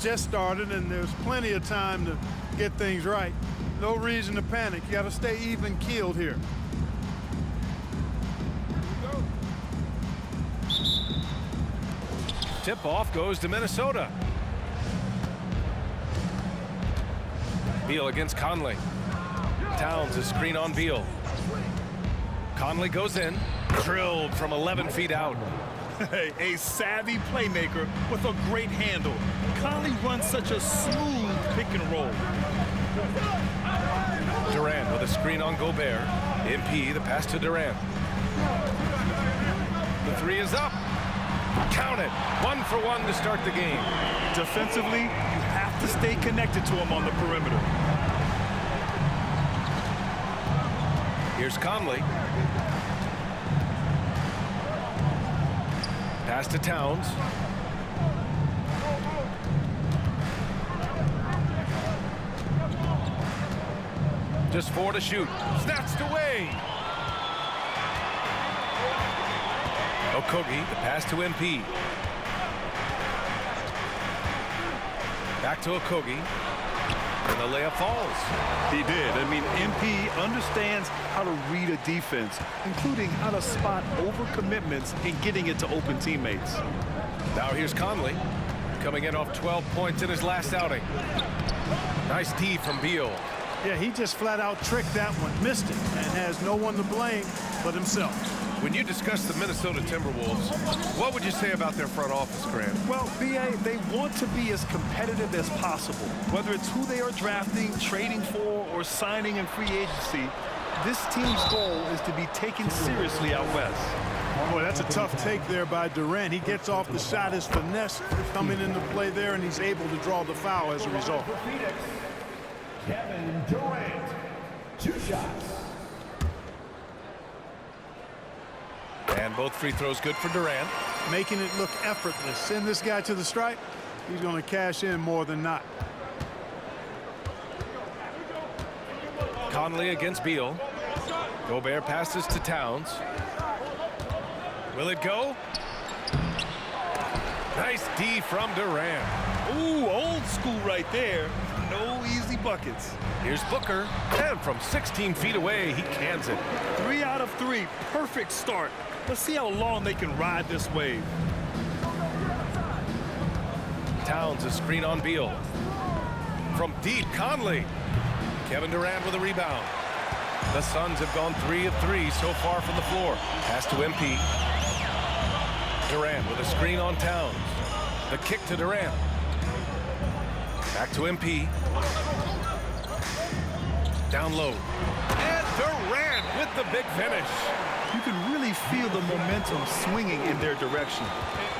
just started, and there's plenty of time to get things right. No reason to panic. You got to stay even-keeled here. Tip-off goes to Minnesota. Beal against Conley. Towns a screen on Beal. Conley goes in, drilled from 11 feet out. A savvy playmaker with a great handle. Conley runs such a smooth pick and roll. Durant with a screen on Gobert. MP, the pass to Durant. The three is up. Count it. 1 for 1 to start the game. Defensively, you have to stay connected to him on the perimeter. Here's Conley. Pass to Towns. Just 4 to shoot. Snatched away. Okogie, the pass to MP. Back to Okogie. And the layup falls. He did. I mean, MP understands how to read a defense, including how to spot overcommitments and getting it to open teammates. Now here's Conley, coming in off 12 points in his last outing. Nice D from Beal. Yeah, he just flat out tricked that one, missed it, and has no one to blame but himself. When you discuss the Minnesota Timberwolves, what would you say about their front office, Grant? Well, B.A., they want to be as competitive as possible. Whether it's who they are drafting, trading for, or signing in free agency, this team's goal is to be taken seriously out west. Boy, that's a tough take there by Durant. He gets off the shot, his finesse coming into play there, and he's able to draw the foul as a result. Kevin Durant, 2 shots. And both free throws good for Durant. Making it look effortless. Send this guy to the stripe. He's going to cash in more than not. Conley against Beal. Gobert passes to Towns. Will it go? Nice D from Durant. Ooh, old school right there. No easy buckets. Here's Booker. And from 16 feet away, he cans it. 3 out of 3. Perfect start. Let's see how long they can ride this wave. Towns a screen on Beal. From deep, Conley. Kevin Durant with a rebound. The Suns have gone 3 of 3 so far from the floor. Pass to MP. Durant with a screen on Towns. The kick to Durant. Back to MP. Down low. And Durant with the big finish. You can really feel the momentum swinging in their direction.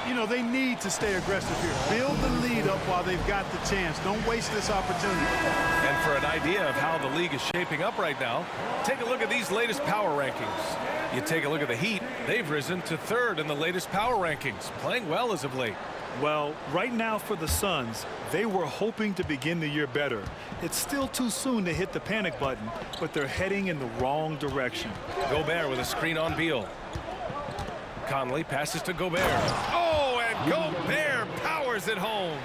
You know, they need to stay aggressive here. Build the lead up while they've got the chance. Don't waste this opportunity. And for an idea of how the league is shaping up right now, take a look at these latest power rankings. You take a look at the Heat. They've risen to 3rd in the latest power rankings, playing well as of late. Well, right now for the Suns, they were hoping to begin the year better. It's still too soon to hit the panic button, but they're heading in the wrong direction. Gobert with a screen on Beal. Conley passes to Gobert. Oh, and Gobert powers it home.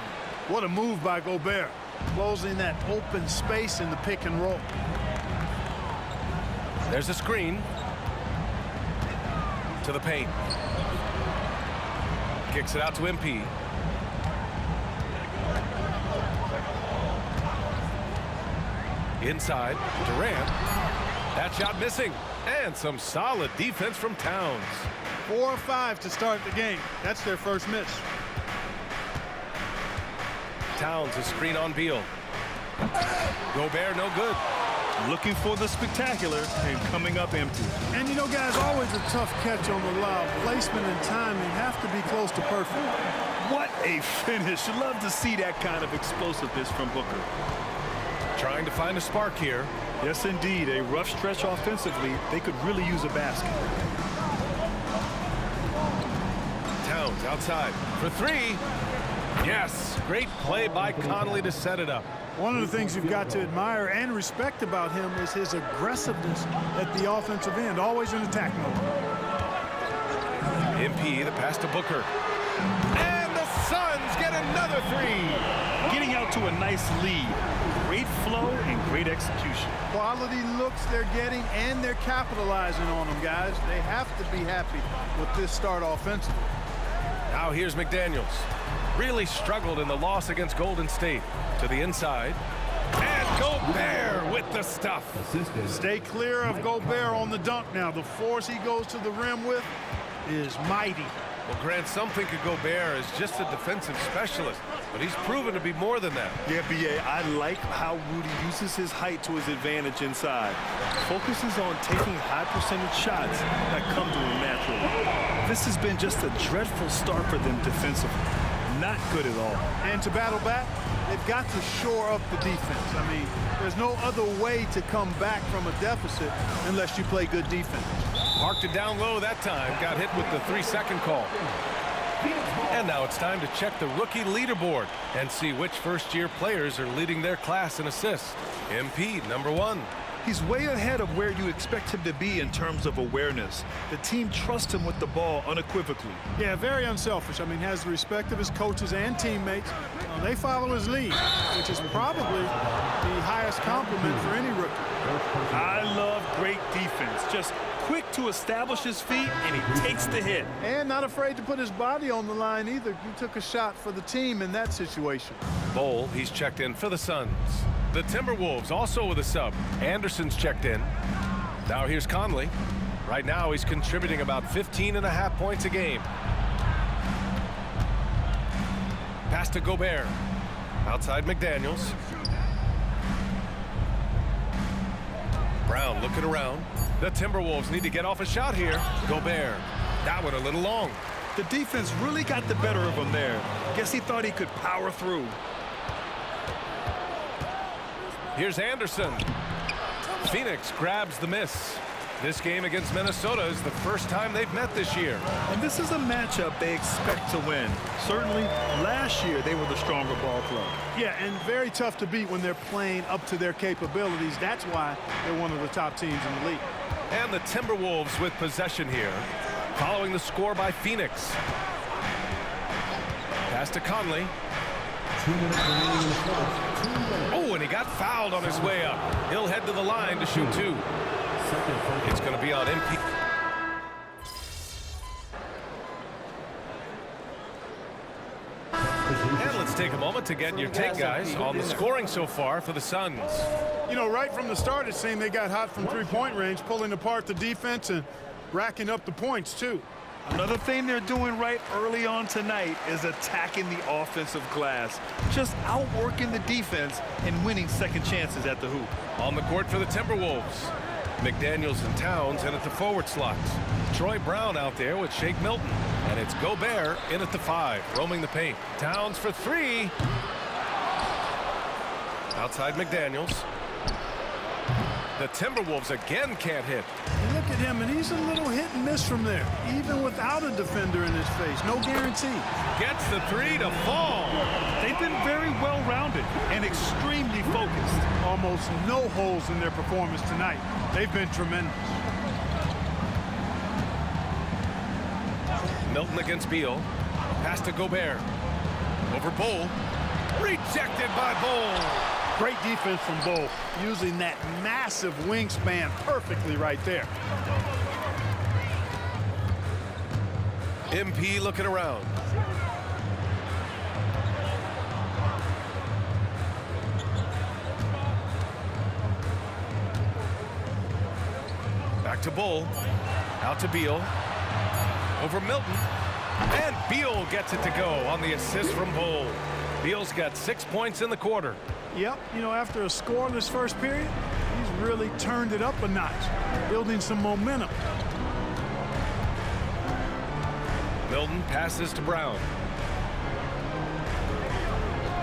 What a move by Gobert. Closing that open space in the pick and roll. There's a screen. To the paint. Kicks it out to MP. Inside, Durant. That shot missing. And some solid defense from Towns. 4 or 5 to start the game. That's their first miss. Towns a screen on Beal. Gobert no good. Looking for the spectacular and coming up empty. And you know, guys, always a tough catch on the lob. Placement and timing have to be close to perfect. What a finish. Love to see that kind of explosiveness from Booker. Trying to find a spark here. Yes, indeed. A rough stretch offensively. They could really use a basket. Towns outside for 3. Yes, great play by Conley to set it up. One of the things you've got to admire and respect about him is his aggressiveness at the offensive end, always in attack mode. MP, the pass to Booker. And the Suns get another 3. out to a nice lead. Great flow and great execution. Quality looks they're getting, and they're capitalizing on them, guys. They have to be happy with this start offensively. Now here's McDaniels. Really struggled in the loss against Golden State. To the inside. And Gobert with the stuff. Stay clear of Gobert on the dunk now. The force he goes to the rim with is mighty. Well, Grant, some think of Gobert as just a defensive specialist, but he's proven to be more than that. Yeah, B.A., I like how Rudy uses his height to his advantage inside. Focuses on taking high percentage shots that come to him naturally. This has been just a dreadful start for them defensively. Not good at all. And to battle back, they've got to shore up the defense. I mean, there's no other way to come back from a deficit unless you play good defense. Marked it down low that time. Got hit with the 3-second call. And now it's time to check the rookie leaderboard and see which first-year players are leading their class in assists. MP, number 1. He's way ahead of where you expect him to be in terms of awareness. The team trusts him with the ball unequivocally. Yeah, very unselfish. I mean, has the respect of his coaches and teammates. They follow his lead, which is probably the highest compliment for any rookie. I love great defense. Just quick to establish his feet, and he takes the hit. And not afraid to put his body on the line either. He took a shot for the team in that situation. Bol, he's checked in for the Suns. The Timberwolves also with a sub. Anderson's checked in. Now here's Conley. Right now he's contributing about 15.5 points a game. Pass to Gobert. Outside McDaniels. Brown looking around. The Timberwolves need to get off a shot here. Gobert. That one a little long. The defense really got the better of him there. Guess he thought he could power through. Here's Anderson. Phoenix grabs the miss. This game against Minnesota is the first time they've met this year. And this is a matchup they expect to win. Certainly, last year they were the stronger ball club. Yeah, and very tough to beat when they're playing up to their capabilities. That's why they're one of the top teams in the league. And the Timberwolves with possession here, following the score by Phoenix. Pass to Conley. Oh, and he got fouled on his way up. He'll head to the line to shoot 2. It's going to be on MP. And let's take a moment to get your take, guys, on the scoring so far for the Suns. You know, right from the start, it seemed they got hot from three-point range, pulling apart the defense and racking up the points, too. Another thing they're doing right early on tonight is attacking the offensive glass. Just outworking the defense and winning second chances at the hoop. On the court for the Timberwolves. McDaniels and Towns in at the forward slots. Troy Brown out there with Shake Milton. And it's Gobert in at the 5, roaming the paint. Towns for 3. Outside McDaniels. The Timberwolves again can't hit. You look at him, and he's a little hit and miss from there, even without a defender in his face. No guarantee. Gets the 3 to fall. They've been very well-rounded and extremely focused. Almost no holes in their performance tonight. They've been tremendous. Milton against Beal. Pass to Gobert. Over Bol. Rejected by Bol. Great defense from Bol, using that massive wingspan perfectly right there. MP looking around. Back to Bol. Out to Beal. Over Milton. And Beal gets it to go on the assist from Bol. Beal's got 6 points in the quarter. Yep, you know, after a scoreless first period, he's really turned it up a notch, building some momentum. Milton passes to Brown.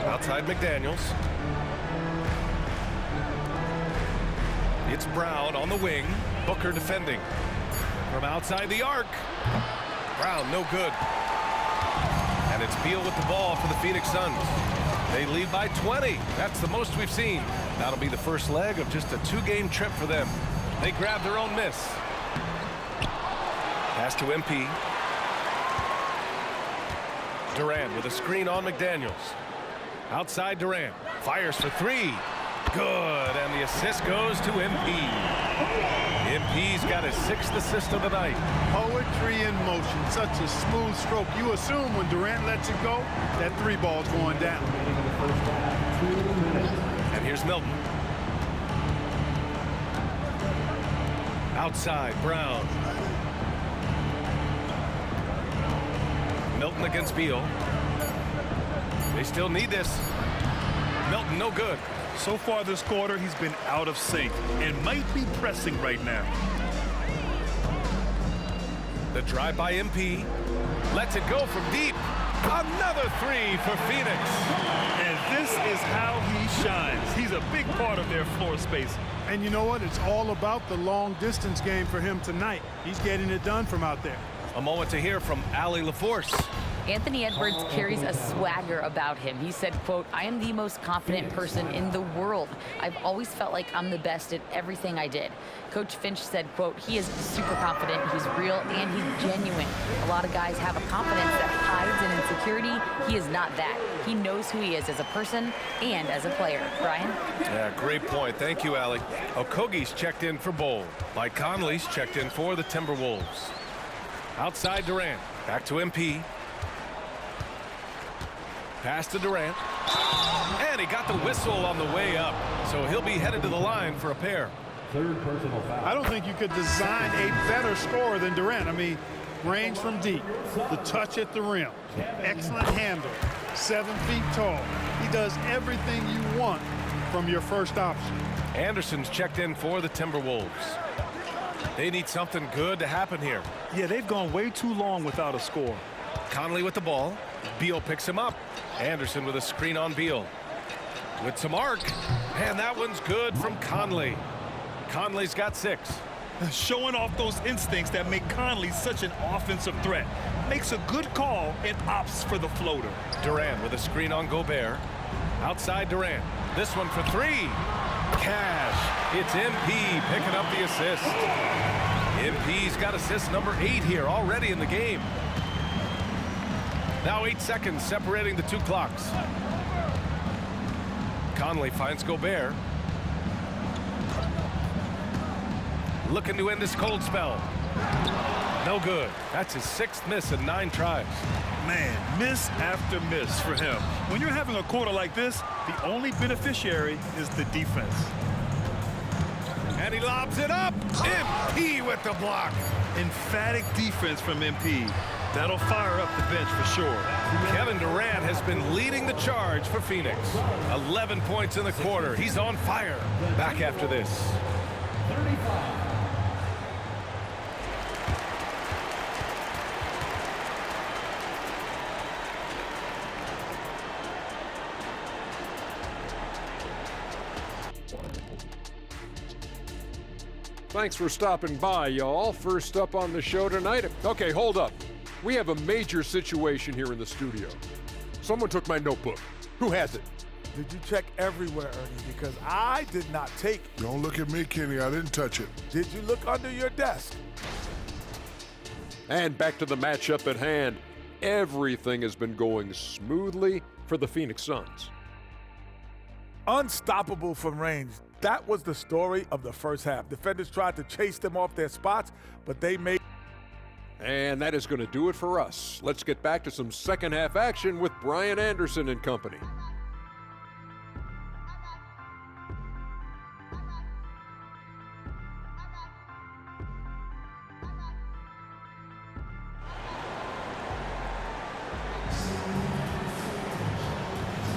Outside McDaniels. It's Brown on the wing. Booker defending. From outside the arc. Brown no good. And it's Beal with the ball for the Phoenix Suns. They lead by 20. That's the most we've seen. That'll be the first leg of just a 2-game trip for them. They grab their own miss. Pass to MP. Durant with a screen on McDaniels. Outside Durant. Fires for three. Good. And the assist goes to MP. MP's got his 6th assist of the night. Poetry in motion. Such a smooth stroke. You assume when Durant lets it go, that 3 ball's going down. And here's Milton. Outside, Brown. Milton against Beal. They still need this. Milton, no good. So far this quarter, he's been out of sync and might be pressing right now. The drive by MP. Lets it go from deep. Another 3 for Phoenix. And this is how he shines. He's a big part of their floor space. And you know what? It's all about the long distance game for him tonight. He's getting it done from out there. A moment to hear from Allie LaForce. Anthony Edwards carries a swagger about him. He said, quote, "I am the most confident person in the world. I've always felt like I'm the best at everything I did." Coach Finch said, quote, "He is super confident, he's real, and he's genuine. A lot of guys have a confidence that hides in insecurity. He is not that. He knows who he is as a person and as a player." Brian? Yeah, great point. Thank you, Allie. Okogie's checked in for Bowl. Mike Conley's checked in for the Timberwolves. Outside Durant. Back to MP. Pass to Durant. And he got the whistle on the way up. So he'll be headed to the line for a pair. 3rd personal foul. I don't think you could design a better scorer than Durant. I mean, range from deep, the touch at the rim, excellent handle, 7 feet tall. He does everything you want from your first option. Anderson's checked in for the Timberwolves. They need something good to happen here. Yeah, they've gone way too long without a score. Conley with the ball. Beal picks him up. Anderson with a screen on Beal. With some arc. And that one's good from Conley. Conley's got 6. Showing off those instincts that make Conley such an offensive threat. Makes a good call and opts for the floater. Durant with a screen on Gobert. Outside Durant. This one for 3. Cash. It's MP picking up the assist. MP's got assist number 8 here already in the game. Now 8 seconds separating the 2 clocks. Conley finds Gobert. Looking to end this cold spell. No good. That's his 6th miss in 9 tries. Man, miss after miss for him. When you're having a quarter like this, the only beneficiary is the defense. And he lobs it up. MP with the block. Emphatic defense from MP. That'll fire up the bench for sure. Kevin Durant has been leading the charge for Phoenix. 11 points in the quarter. He's on fire. Back after this. 35. Thanks for stopping by, y'all. First up on the show tonight. Okay, hold up. We have a major situation here in the studio. Someone took my notebook. Who has it? Did you check everywhere, Ernie? Because I did not take it. Don't look at me, Kenny. I didn't touch it. Did you look under your desk? And back to the matchup at hand. Everything has been going smoothly for the Phoenix Suns. Unstoppable from range. That was the story of the first half. Defenders tried to chase them off their spots, but they made. And that is going to do it for us. Let's get back to some second half action with Brian Anderson and company.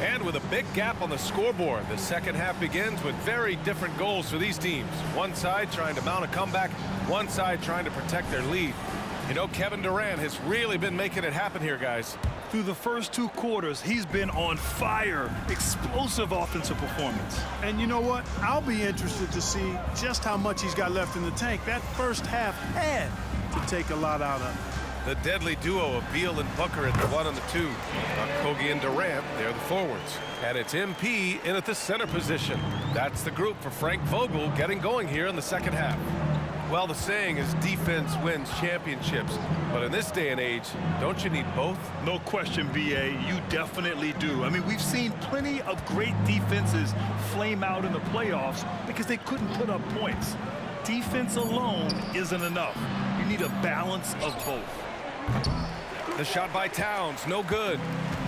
And with a big gap on the scoreboard, the second half begins with very different goals for these teams. One side trying to mount a comeback, one side trying to protect their lead. You know, Kevin Durant has really been making it happen here, guys. Through the first 2 quarters, he's been on fire. Explosive offensive performance. And you know what? I'll be interested to see just how much he's got left in the tank. That first half had to take a lot out of him. The deadly duo of Beal and Booker at the 1 and the 2. Okogie and Durant, they're the forwards. And it's MP in at the center position. That's the group for Frank Vogel getting going here in the second half. Well, the saying is defense wins championships. But in this day and age, don't you need both? No question, B.A. You definitely do. I mean, we've seen plenty of great defenses flame out in the playoffs because they couldn't put up points. Defense alone isn't enough. You need a balance of both. The shot by Towns, no good.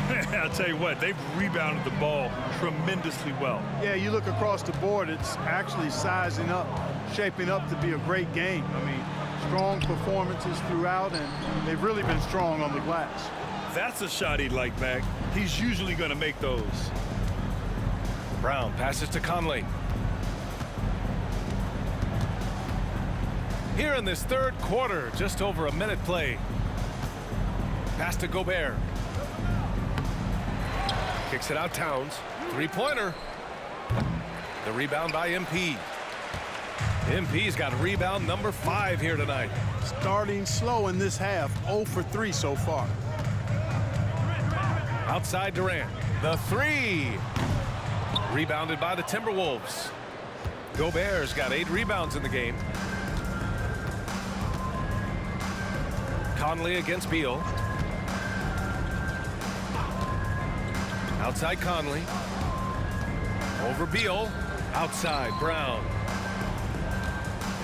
I'll tell you what, they've rebounded the ball tremendously well. Yeah, you look across the board, it's actually sizing up, shaping up to be a great game. I mean, strong performances throughout, and they've really been strong on the glass. That's a shot he'd like back. He's usually going to make those. Brown passes to Conley. Here in this third quarter, just over a minute played. Pass to Gobert. Kicks it out, Towns. Three-pointer. The rebound by MP. MP's got rebound number 5 here tonight. Starting slow in this half, 0 for 3 so far. Outside Durant. The 3. Rebounded by the Timberwolves. Gobert's got 8 rebounds in the game. Conley against Beal. Outside Conley. Over Beal. Outside Brown.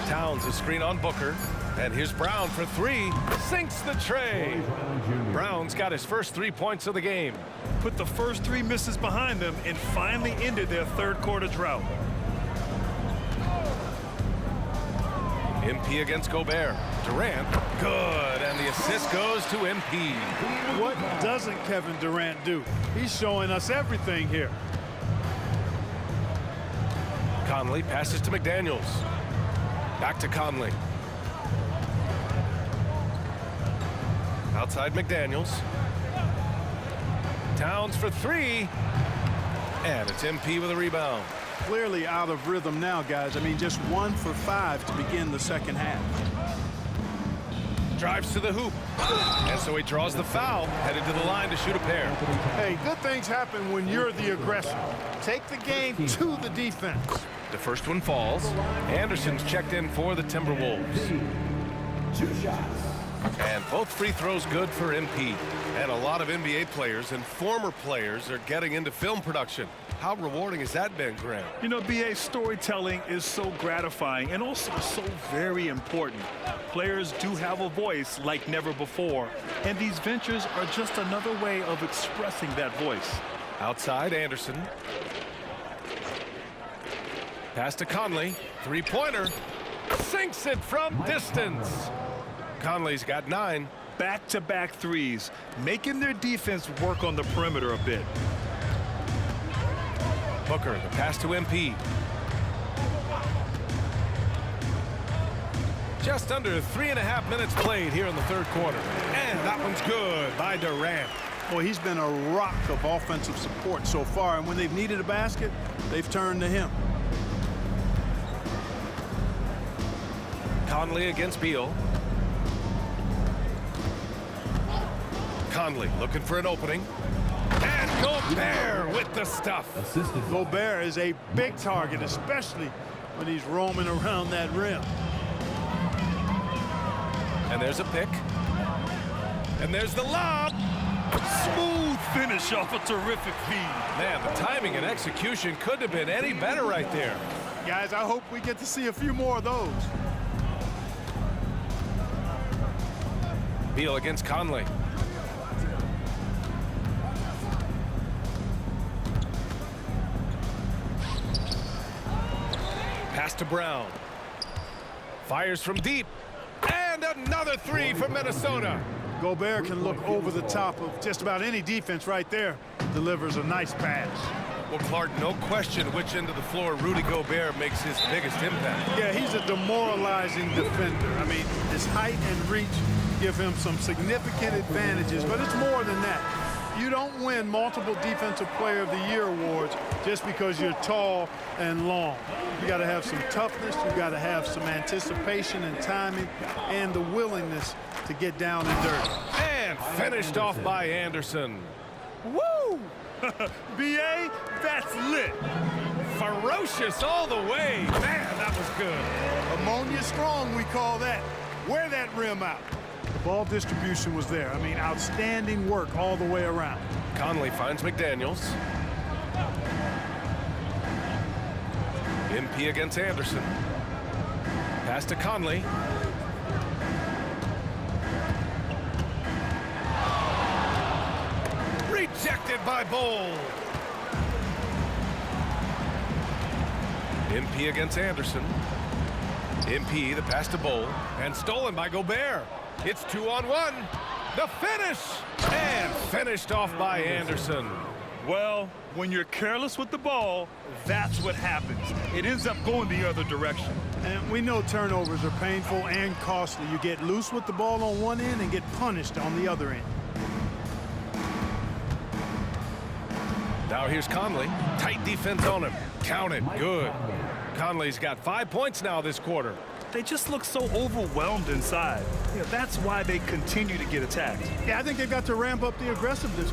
Towns a screen on Booker. And here's Brown for 3. Sinks the tray. Brown's got his first 3 points of the game. Put the first 3 misses behind them and finally ended their third quarter drought. MP against Gobert. Durant. Good. And the assist goes to MP. What doesn't Kevin Durant do? He's showing us everything here. Conley passes to McDaniels. Back to Conley. Outside McDaniels. Towns for 3. And it's MP with a rebound. Clearly out of rhythm now, guys. I mean, just 1 for 5 to begin the second half. Drives to the hoop. And so he draws the foul, headed to the line to shoot a pair. Hey, good things happen when you're the aggressor. Take the game to the defense. The first one falls. Anderson's checked in for the Timberwolves. 2 shots. And both free throws good for MP. And a lot of NBA players and former players are getting into film production. How rewarding has that been, Graham? You know, B.A., storytelling is so gratifying and also so very important. Players do have a voice like never before, and these ventures are just another way of expressing that voice. Outside, Anderson. Pass to Conley. Three-pointer. Sinks it from distance. Conley's got 9. Back-to-back threes, making their defense work on the perimeter a bit. Booker, the pass to MP. Just under 3.5 minutes played here in the third quarter. And that one's good by Durant. Well, he's been a rock of offensive support so far, and when they've needed a basket, they've turned to him. Conley against Beal. Conley looking for an opening. And Gobert with the stuff. Assisted. Gobert is a big target, especially when he's roaming around that rim. And there's a pick. And there's the lob. Smooth finish off a terrific feed. Man, the timing and execution couldn't have been any better right there. Guys, I hope we get to see a few more of those. Beal against Conley. Pass to Brown. Fires from deep. And another 3 for Minnesota. Gobert can look over the top of just about any defense right there. Delivers a nice pass. Well, Clark, no question which end of the floor Rudy Gobert makes his biggest impact. Yeah, he's a demoralizing defender. I mean, his height and reach give him some significant advantages, but it's more than that. You don't win multiple Defensive Player of the Year awards just because you're tall and long. You got to have some toughness, you got to have some anticipation and timing, and the willingness to get down and dirty. And finished off by Anderson. Woo! B.A., that's lit. ferocious all the way. Man, that was good. Ammonia strong, we call that. Wear that rim out. The ball distribution was there. I mean, outstanding work all the way around. Conley finds McDaniels. MP against Anderson. Pass to Conley. Rejected by Bowl. MP against Anderson. MP, the pass to Bowl, and stolen by Gobert. It's 2-on-1. The finish! And finished off by Anderson. Well, when you're careless with the ball, that's what happens. It ends up going the other direction. And we know turnovers are painful and costly. You get loose with the ball on one end and get punished on the other end. Now here's Conley. Tight defense on him. Count it. Good. Conley's got 5 points now this quarter. They just look so overwhelmed inside. That's why they continue to get attacked. Yeah, I think they've got to ramp up the aggressiveness.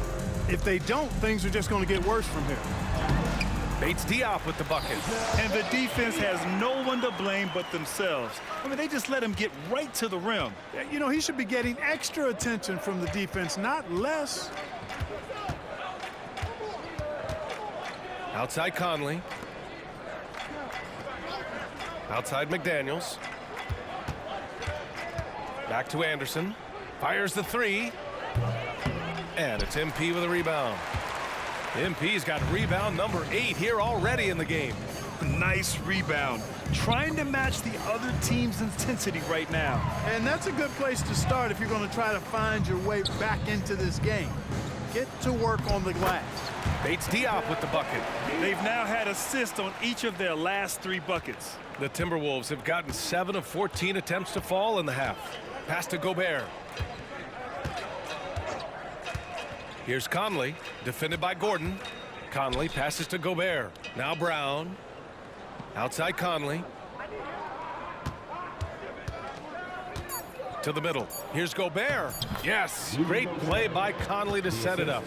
If they don't, things are just going to get worse from here. Bates Diop with the bucket. And the defense has no one to blame but themselves. I mean, they just let him get right to the rim. You know, he should be getting extra attention from the defense, not less. Outside Conley. Outside McDaniels. Back to Anderson. Fires the three. And it's MP with a rebound. MP's got rebound number 8 here already in the game. Nice rebound. Trying to match the other team's intensity right now. And that's a good place to start if you're going to try to find your way back into this game. Get to work on the glass. Bates Diop with the bucket. They've now had assists on each of their last 3 buckets. The Timberwolves have gotten 7 of 14 attempts to fall in the half. Pass to Gobert. Here's Conley, defended by Gordon. Conley passes to Gobert. Now Brown. Outside Conley. To the middle. Here's Gobert. Yes, great play by Conley to set it up.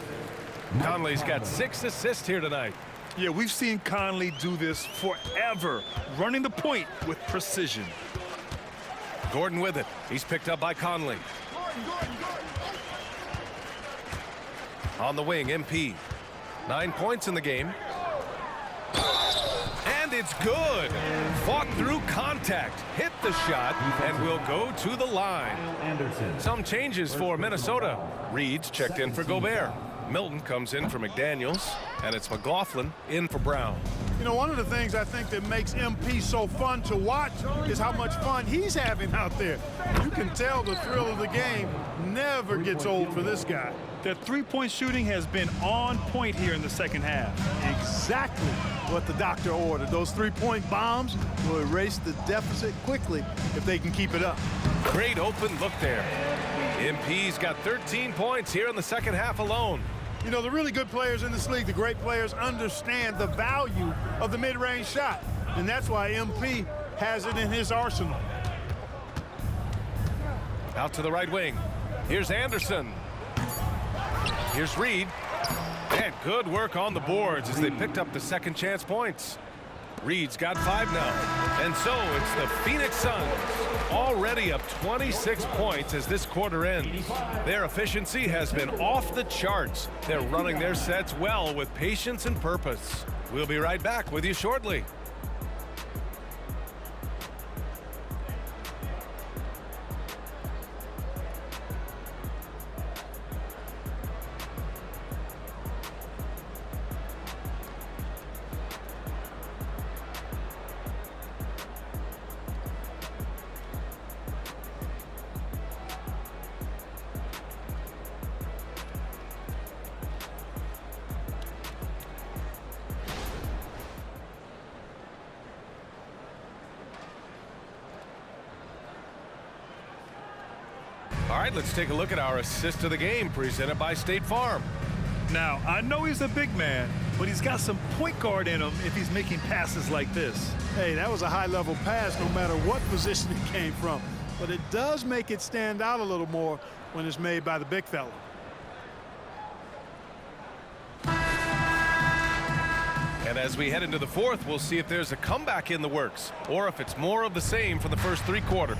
Conley's got 6 assists here tonight. Yeah, we've seen Conley do this forever, running the point with precision. Gordon with it. He's picked up by Conley. On the wing, MP. 9 points in the game. And it's good. Fought through contact, hit the shot, and will go to the line. Some changes for Minnesota. Reed's checked in for Gobert. Milton comes in for McDaniels, and it's McLaughlin in for Brown. You know, one of the things I think that makes MP so fun to watch is how much fun he's having out there. You can tell the thrill of the game never gets old for this guy. Their three-point shooting has been on point here in the second half. Exactly what the doctor ordered. Those three-point bombs will erase the deficit quickly if they can keep it up. Great open look there. MP's got 13 points here in the second half alone. You know, the really good players in this league, the great players, understand the value of the mid-range shot. And that's why MP has it in his arsenal. Out to the right wing. Here's Anderson. Here's Reed. And good work on the boards as they picked up the second chance points. Reed's got 5 now. And so it's the Phoenix Suns already up 26 points as this quarter ends. Their efficiency has been off the charts. They're running their sets well with patience and purpose. We'll be right back with you shortly. All right, let's take a look at our assist of the game presented by State Farm. Now, I know he's a big man, but he's got some point guard in him if he's making passes like this. Hey, that was a high-level pass no matter what position it came from. But it does make it stand out a little more when it's made by the big fella. And as we head into the fourth, we'll see if there's a comeback in the works or if it's more of the same for the first three quarters.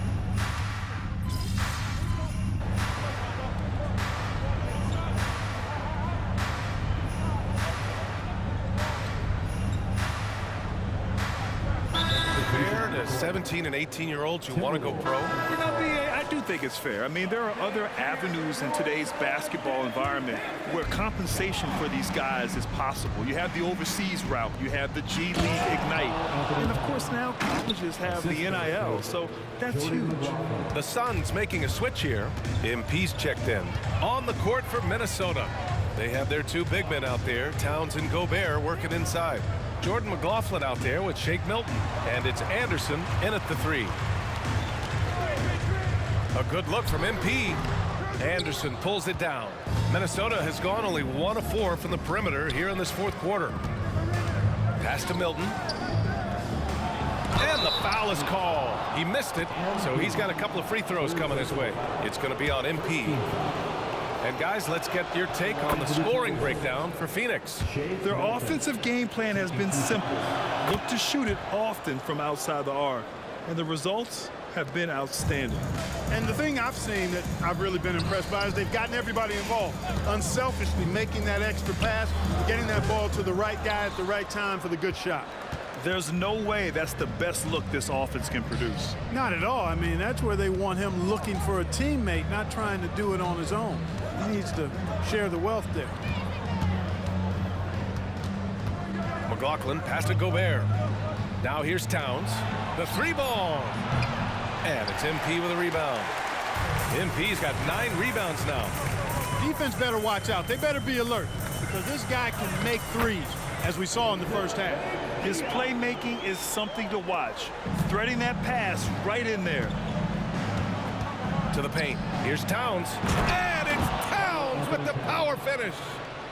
Fair to 17 and 18-year-olds who want to go pro? You know, B.A., I do think it's fair. I mean, there are other avenues in today's basketball environment where compensation for these guys is possible. You have the overseas route. You have the G League Ignite. And, of course, now colleges have the NIL, so that's huge. The Suns making a switch here. MP's checked in. On the court for Minnesota. They have their two big men out there, Towns and Gobert, working inside. Jordan McLaughlin out there with Shake Milton. And it's Anderson in at the three. A good look from MP. Anderson pulls it down. Minnesota has gone only 1 of 4 from the perimeter here in this fourth quarter. Pass to Milton. And the foul is called. He missed it, so he's got a couple of free throws coming his way. It's going to be on MP. And guys, let's get your take on the scoring breakdown for Phoenix. Their offensive game plan has been simple. Look to shoot it often from outside the arc. And the results have been outstanding. And the thing I've seen that I've really been impressed by is they've gotten everybody involved, unselfishly making that extra pass, getting that ball to the right guy at the right time for the good shot. There's no way that's the best look this offense can produce. Not at all. I mean, that's where they want him looking for a teammate, not trying to do it on his own. He needs to share the wealth there. McLaughlin pass to Gobert. Now here's Towns. The three ball. And it's MP with a rebound. MP's got 9 rebounds now. Defense better watch out. They better be alert because this guy can make threes, as we saw in the first half. His playmaking is something to watch. Threading that pass right in there. To the paint. Here's Towns. And it's Towns with the power finish.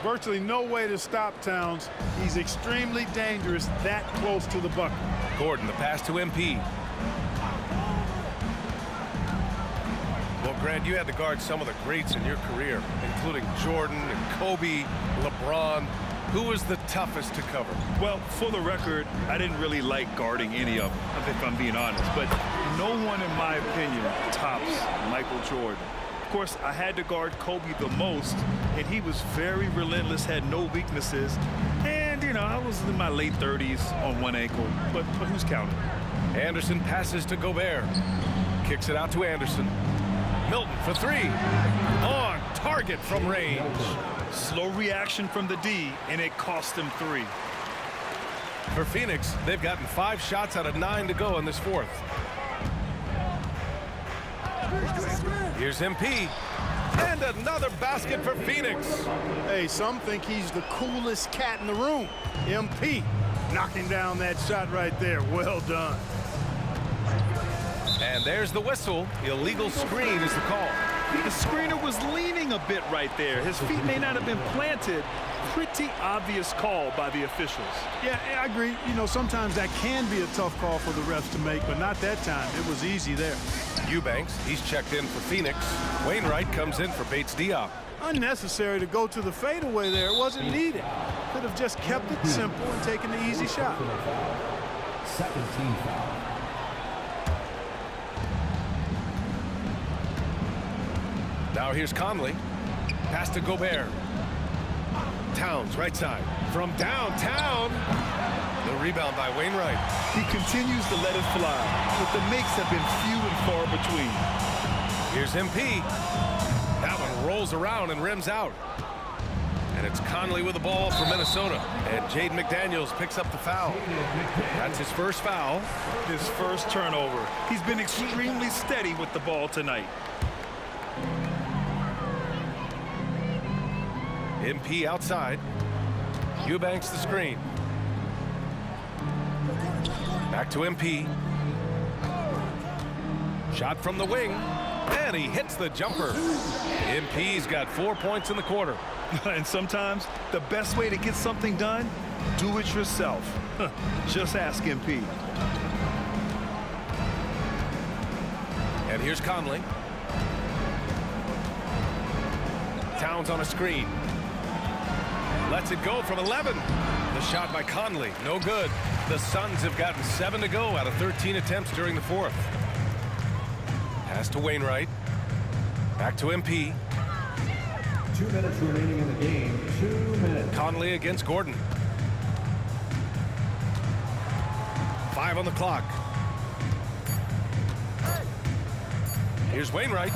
Virtually no way to stop Towns. He's extremely dangerous that close to the bucket. Gordon, the pass to MP. Well, Grant, you had to guard some of the greats in your career, including Jordan and Kobe, LeBron. Who was the toughest to cover? Well, for the record, I didn't really like guarding any of them, if I'm being honest. But no one, in my opinion, tops Michael Jordan. Of course, I had to guard Kobe the most, and he was very relentless, had no weaknesses. And, you know, I was in my late 30s on one ankle, but who's counting? Anderson passes to Gobert. Kicks it out to Anderson. Milton for 3. On target from range. Slow reaction from the D, and it cost them 3. For Phoenix, they've gotten 5 shots out of 9 to go in this fourth. Here's MP. And another basket for Phoenix. Hey, some think he's the coolest cat in the room. MP knocking down that shot right there. Well done. And there's the whistle. Illegal screen is the call. The screener was leaning a bit right there. His feet may not have been planted. Pretty obvious call by the officials. Yeah, I agree. You know, sometimes that can be a tough call for the refs to make, but not that time. It was easy there. Eubanks, he's checked in for Phoenix. Wainwright comes in for Bates Diop. Unnecessary to go to the fadeaway there. It wasn't needed. Could have just kept it simple and taken the easy shot. Second team foul. Now here's Conley. Pass to Gobert. Towns, right side. From downtown. The rebound by Wainwright. He continues to let it fly, but the makes have been few and far between. Here's MP. That one rolls around and rims out. And it's Conley with the ball for Minnesota. And Jaden McDaniels picks up the foul. That's his first foul. His first turnover. He's been extremely steady with the ball tonight. MP outside. Eubanks the screen. Back to MP. Shot from the wing. And he hits the jumper. MP's got 4 points in the quarter. And sometimes the best way to get something done, do it yourself. Just ask MP. And here's Conley. Towns on a screen. Lets it go from 11. The shot by Conley, no good. The Suns have gotten 7 to go out of 13 attempts during the fourth. Pass to Wainwright. Back to MP. 2 minutes remaining in the game. 2 minutes. Conley against Gordon. 5 on the clock. Here's Wainwright.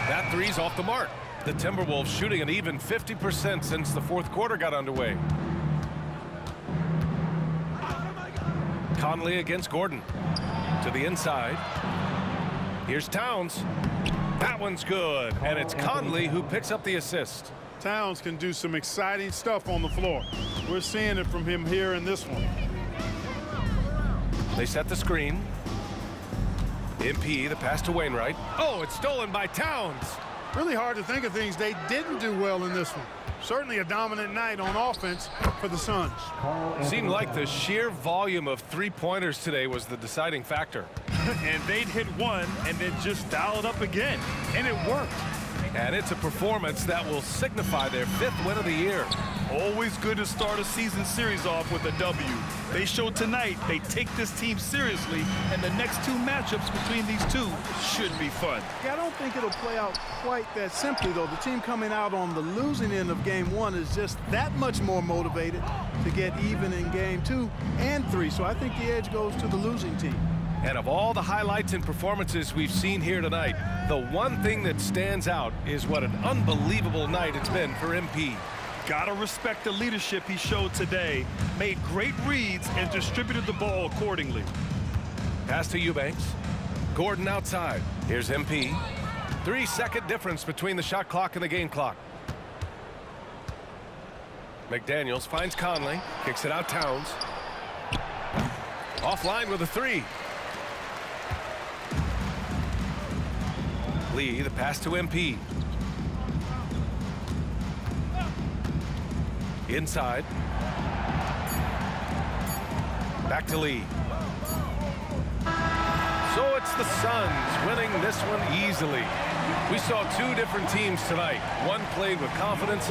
That three's off the mark. The Timberwolves shooting an even 50% since the fourth quarter got underway. Conley against Gordon. To the inside. Here's Towns. That one's good. And it's Conley who picks up the assist. Towns can do some exciting stuff on the floor. We're seeing it from him here in this one. They set the screen. MP, the pass to Wainwright. Oh, it's stolen by Towns. Really hard to think of things they didn't do well in this one. Certainly a dominant night on offense for the Suns. Seemed like the sheer volume of three-pointers today was the deciding factor. And they'd hit one and then just dial it up again. And it worked. And it's a performance that will signify their 5th win of the year. Always good to start a season series off with a W. They showed tonight they take this team seriously, and the next 2 matchups between these two should be fun. Yeah, I don't think it'll play out quite that simply, though. The team coming out on the losing end of game 1 is just that much more motivated to get even in game 2 and 3. So I think the edge goes to the losing team. And of all the highlights and performances we've seen here tonight, the one thing that stands out is what an unbelievable night it's been for MP. Gotta respect the leadership he showed today. Made great reads and distributed the ball accordingly. Pass to Eubanks. Gordon outside. Here's MP. 3-second difference between the shot clock and the game clock. McDaniels finds Conley. Kicks it out Towns. Offline with a 3. Lee, the pass to MP. Inside. Back to Lee. So it's the Suns winning this one easily. We saw 2 different teams tonight. One played with confidence,